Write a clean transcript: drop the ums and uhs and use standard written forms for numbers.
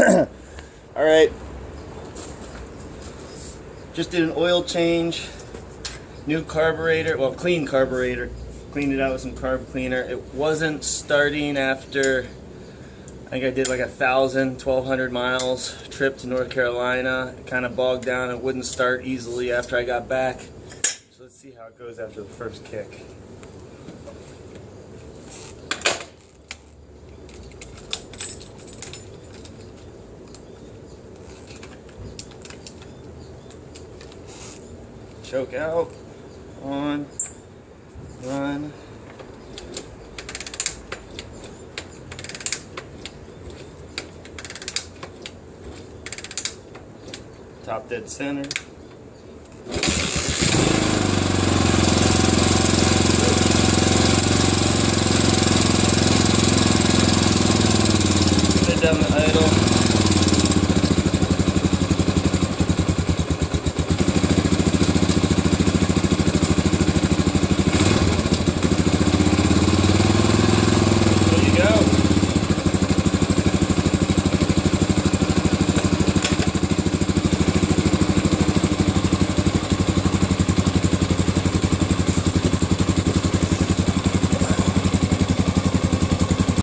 Alright, just did an oil change, new carburetor, well, clean carburetor, cleaned it out with some carb cleaner. It wasn't starting after, I think I did like 1,200 miles trip to North Carolina. It kind of bogged down and wouldn't start easily after I got back. So let's see how it goes after the first kick. Choke out, on, run. Top dead center. Put it down the idle.